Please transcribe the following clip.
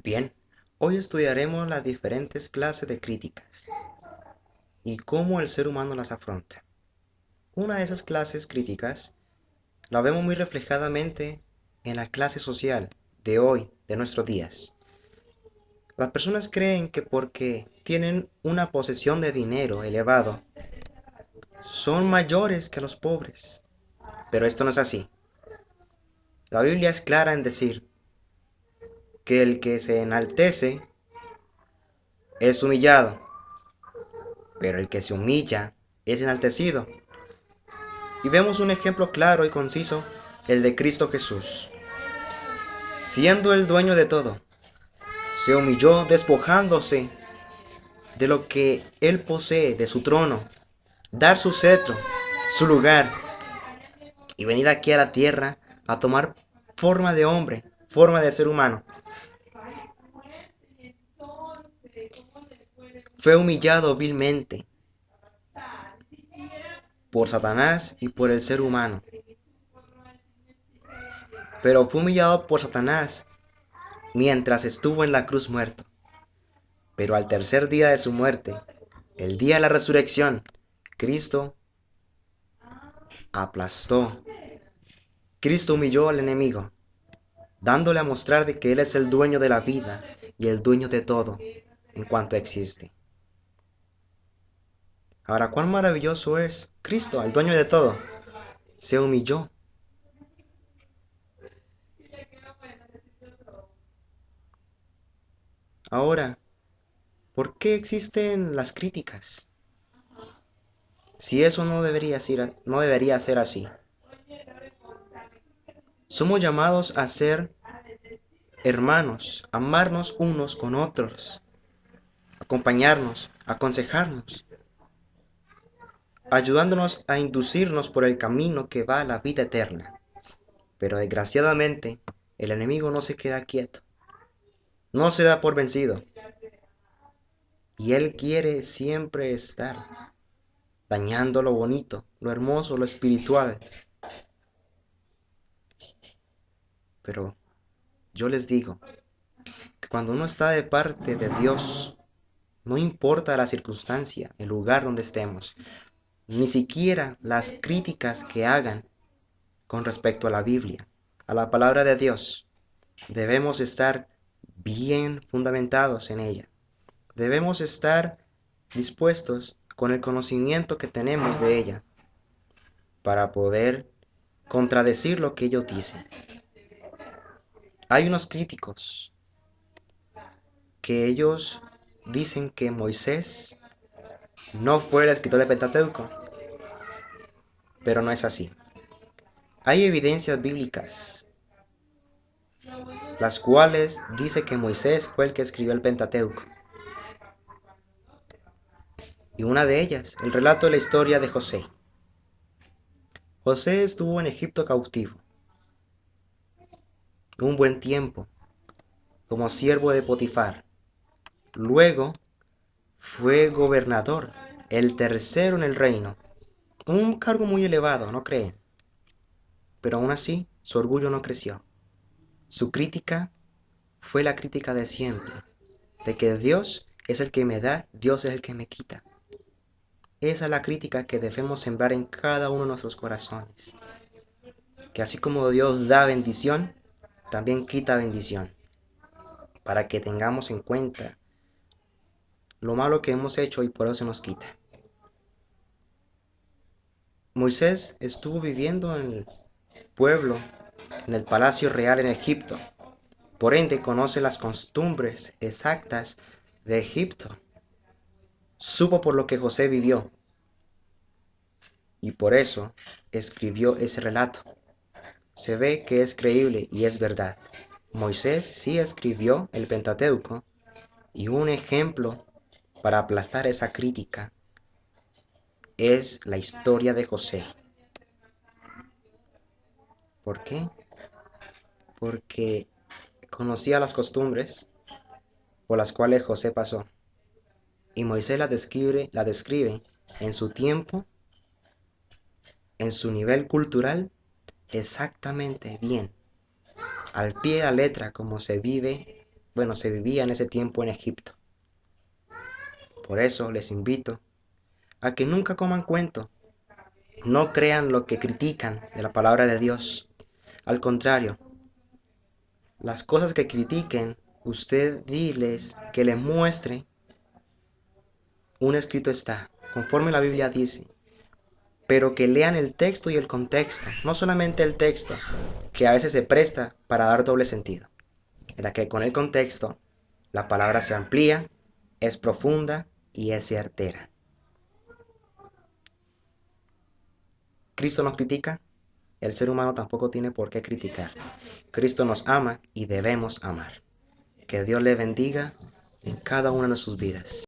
Bien, hoy estudiaremos las diferentes clases de críticas y cómo el ser humano las afronta. Una de esas clases críticas la vemos muy reflejadamente en la clase social de hoy, de nuestros días. Las personas creen que porque tienen una posesión de dinero elevado, son mayores que los pobres, pero esto no es así. La Biblia es clara en decir que el que se enaltece es humillado, pero el que se humilla es enaltecido. Y vemos un ejemplo claro y conciso, el de Cristo Jesús. Siendo el dueño de todo, se humilló despojándose de lo que él posee, de su trono, dar su cetro, su lugar, y venir aquí a la tierra a tomar forma de hombre, forma de ser humano. Fue humillado vilmente por Satanás y por el ser humano. Pero fue humillado por Satanás mientras estuvo en la cruz muerto. Pero al tercer día de su muerte, el día de la resurrección, Cristo aplastó. Cristo humilló al enemigo, dándole a mostrar de que Él es el dueño de la vida y el dueño de todo en cuanto existe. Ahora, cuán maravilloso es Cristo, el dueño de todo. Se humilló. Ahora, ¿por qué existen las críticas? Si eso no debería ser así. Somos llamados a ser hermanos, amarnos unos con otros, acompañarnos, aconsejarnos, ayudándonos a inducirnos por el camino que va a la vida eterna. Pero desgraciadamente, el enemigo no se queda quieto, no se da por vencido, y él quiere siempre estar dañando lo bonito, lo hermoso, lo espiritual. Pero yo les digo que cuando uno está de parte de Dios, no importa la circunstancia, el lugar donde estemos, ni siquiera las críticas que hagan con respecto a la Biblia, a la palabra de Dios, debemos estar bien fundamentados en ella. Debemos estar dispuestos con el conocimiento que tenemos de ella para poder contradecir lo que ellos dicen. Hay unos críticos que ellos dicen que Moisés no fue el escritor de Pentateuco, pero no es así. Hay evidencias bíblicas, las cuales dice que Moisés fue el que escribió el Pentateuco. Y una de ellas, el relato de la historia de José. José estuvo en Egipto cautivo un buen tiempo como siervo de Potifar. Luego fue gobernador, el tercero en el reino. Un cargo muy elevado, ¿no creen? Pero aún así, su orgullo no creció. Su crítica fue la crítica de siempre, de que Dios es el que me da, Dios es el que me quita. Esa es la crítica que debemos sembrar en cada uno de nuestros corazones. Que así como Dios da bendición, también quita bendición. Para que tengamos en cuenta lo malo que hemos hecho y por eso se nos quita. Moisés estuvo viviendo en el pueblo, en el palacio real en Egipto. Por ende, conoce las costumbres exactas de Egipto. Supo por lo que José vivió y por eso escribió ese relato. Se ve que es creíble y es verdad. Moisés sí escribió el Pentateuco y un ejemplo para aplastar esa crítica es la historia de José. ¿Por qué? Porque conocía las costumbres por las cuales José pasó. Y Moisés la describe en su tiempo, en su nivel cultural, exactamente bien, al pie de la letra como se vive se vivía en ese tiempo en Egipto. Por eso les invito a que nunca coman cuento, no crean lo que critican de la palabra de Dios. Al contrario, las cosas que critiquen, usted diles que le muestre un escrito está, conforme la Biblia dice, pero que lean el texto y el contexto, no solamente el texto, que a veces se presta para dar doble sentido, en la que con el contexto la palabra se amplía, es profunda y es certera. Cristo nos critica, el ser humano tampoco tiene por qué criticar. Cristo nos ama y debemos amar. Que Dios le bendiga en cada una de sus vidas.